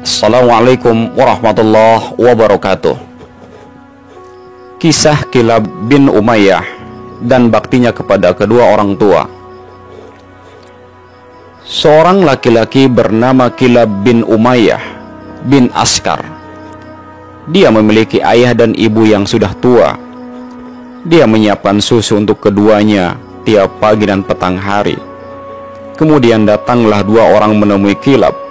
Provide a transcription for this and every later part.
Assalamualaikum warahmatullahi wabarakatuh. Kisah Kilab bin Umayyah dan baktinya kepada kedua orang tua. Seorang laki-laki bernama Kilab bin Umayyah bin Askar. Dia memiliki ayah dan ibu yang sudah tua. Dia menyiapkan susu untuk keduanya tiap pagi dan petang hari. Kemudian datanglah dua orang menemui Kilab.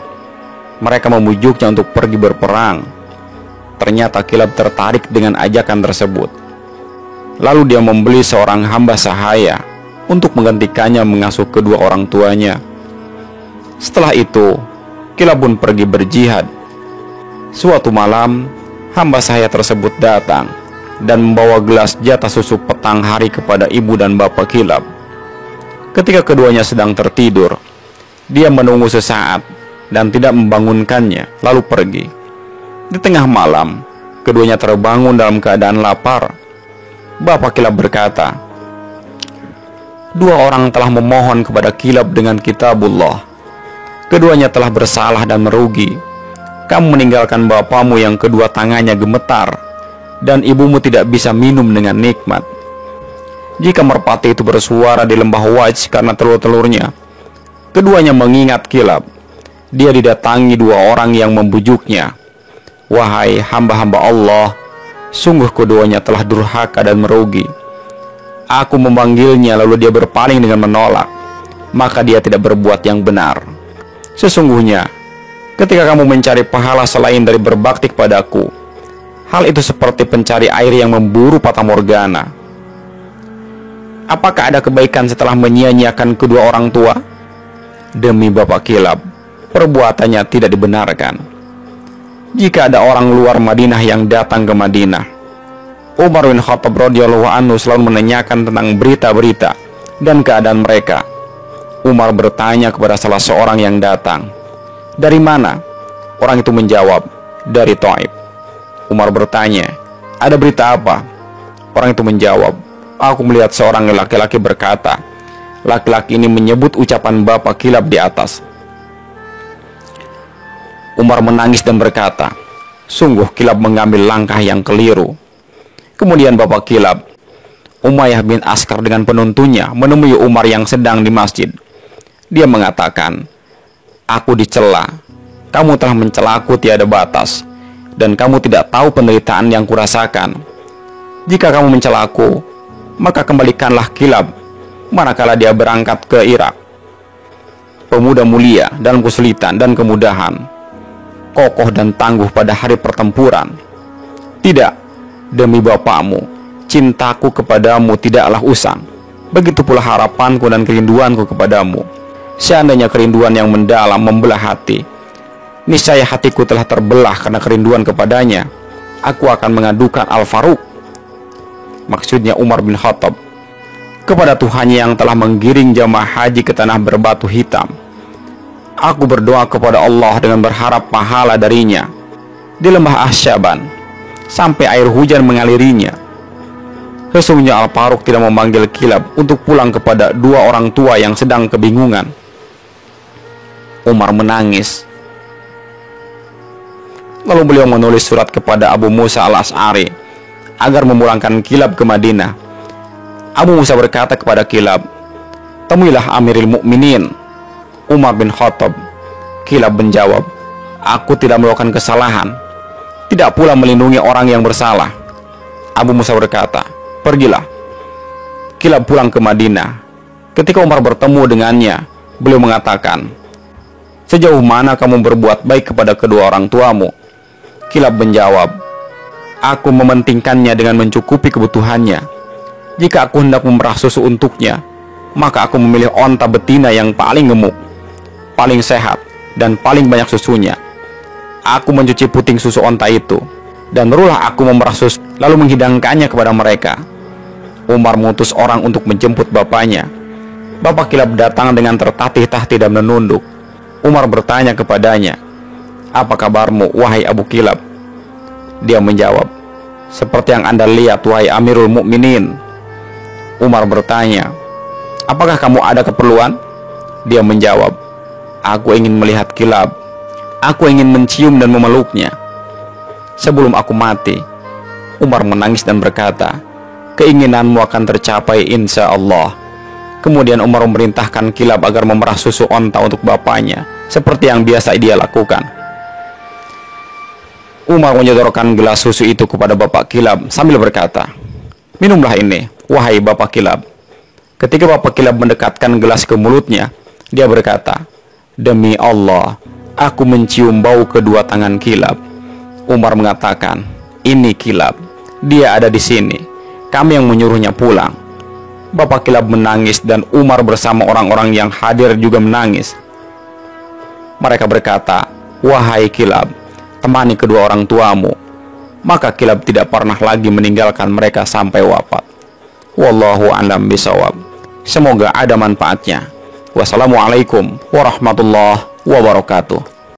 Mereka membujuknya untuk pergi berperang. Ternyata Kilab tertarik dengan ajakan tersebut. Lalu dia membeli seorang hamba sahaya untuk menggantikannya mengasuh kedua orang tuanya. Setelah itu, Kilab pun pergi berjihad. Suatu malam, hamba sahaya tersebut datang dan membawa gelas jatah susu petang hari kepada ibu dan bapak Kilab. Ketika keduanya sedang tertidur, dia menunggu sesaat dan tidak membangunkannya, lalu pergi. Di tengah malam, keduanya terbangun dalam keadaan lapar. Bapak Kilab berkata, "Dua orang telah memohon kepada Kilab dengan kitabullah. Keduanya telah bersalah dan merugi. Kamu meninggalkan bapakmu yang kedua tangannya gemetar, dan ibumu tidak bisa minum dengan nikmat. Jika merpati itu bersuara di lembah Waj karena telur-telurnya." Keduanya mengingat Kilab. Dia didatangi dua orang yang membujuknya. "Wahai hamba-hamba Allah, sungguh keduanya telah durhaka dan merugi. Aku memanggilnya lalu dia berpaling dengan menolak, maka dia tidak berbuat yang benar. Sesungguhnya, ketika kamu mencari pahala selain dari berbakti kepadaku, hal itu seperti pencari air yang memburu fata morgana. Apakah ada kebaikan setelah menyia-nyiakan kedua orang tua?" Demi bapak Kilab, perbuatannya tidak dibenarkan. Jika ada orang luar Madinah yang datang ke Madinah, Umar bin Khattab radhiyallahu anhu selalu menanyakan tentang berita-berita dan keadaan mereka. Umar bertanya kepada salah seorang yang datang, "Dari mana?" Orang itu menjawab, "Dari Thaif." Umar bertanya, "Ada berita apa?" Orang itu menjawab, "Aku melihat seorang laki-laki berkata." Laki-laki ini menyebut ucapan bapak Kilab di atas. Umar menangis dan berkata, "Sungguh Kilab mengambil langkah yang keliru." Kemudian bapak Kilab, Umayyah bin Askar dengan penuntunya menemui Umar yang sedang di masjid. Dia mengatakan, "Aku dicela. Kamu telah mencelaku tiada batas, dan kamu tidak tahu penderitaan yang kurasakan. Jika kamu mencelaku, maka kembalikanlah Kilab manakala dia berangkat ke Irak. Pemuda mulia dalam kesulitan dan kemudahan, kokoh dan tangguh pada hari pertempuran. Tidak, demi bapakmu, cintaku kepadamu tidaklah usang. Begitu pula harapanku dan kerinduanku kepadamu. Seandainya kerinduan yang mendalam membelah hati, niscaya hatiku telah terbelah karena kerinduan kepadanya. Aku akan mengadukan Al-Faruq," maksudnya Umar bin Khattab, "kepada Tuhannya yang telah menggiring jamaah haji ke tanah berbatu hitam. Aku berdoa kepada Allah dengan berharap pahala darinya di lembah Asyaban sampai air hujan mengalirinya. Sesungguhnya Al-Faruq tidak memanggil Kilab untuk pulang kepada dua orang tua yang sedang kebingungan." Umar menangis. Lalu beliau menulis surat kepada Abu Musa al-Ash'ari agar memulangkan Kilab ke Madinah. Abu Musa berkata kepada Kilab, "Temuilah Amirul Mukminin, Umar bin Khattab." Kilab menjawab, "Aku tidak melakukan kesalahan, tidak pula melindungi orang yang bersalah." Abu Musa berkata, "Pergilah." Kilab pulang ke Madinah. Ketika Umar bertemu dengannya, beliau mengatakan, "Sejauh mana kamu berbuat baik kepada kedua orang tuamu?" Kilab menjawab, "Aku mementingkannya dengan mencukupi kebutuhannya. Jika aku hendak memerah susu untuknya, maka aku memilih onta betina yang paling gemuk, paling sehat, dan paling banyak susunya. Aku mencuci puting susu onta itu, dan barulah aku memerah susu, lalu menghidangkannya kepada mereka." Umar mengutus orang untuk menjemput bapaknya. Bapak Kilab datang dengan tertatih-tatih dan menunduk. Umar bertanya kepadanya, "Apa kabarmu, wahai Abu Kilab?" Dia menjawab, "Seperti yang Anda lihat, wahai Amirul Mukminin." Umar bertanya, "Apakah kamu ada keperluan?" Dia menjawab, "Aku ingin melihat Kilab." Aku ingin mencium dan memeluknya. Sebelum aku mati, Umar menangis dan berkata, keinginanmu akan tercapai insya Allah. Kemudian Umar memerintahkan Kilab agar memerah susu onta untuk bapaknya, seperti yang biasa dia lakukan. Umar menyodorkan gelas susu itu kepada bapak Kilab sambil berkata, minumlah ini, wahai bapak Kilab. Ketika bapak Kilab mendekatkan gelas ke mulutnya, dia berkata, demi Allah, aku mencium bau kedua tangan Kilab. Umar mengatakan, ini Kilab, dia ada di sini. Kami yang menyuruhnya pulang. Bapak Kilab menangis dan Umar bersama orang-orang yang hadir juga menangis. Mereka berkata, wahai Kilab, temani kedua orang tuamu. Maka Kilab tidak pernah lagi meninggalkan mereka sampai wafat. Wallahu a'lam bishawab. Semoga ada manfaatnya. Wassalamualaikum warahmatullahi wabarakatuh.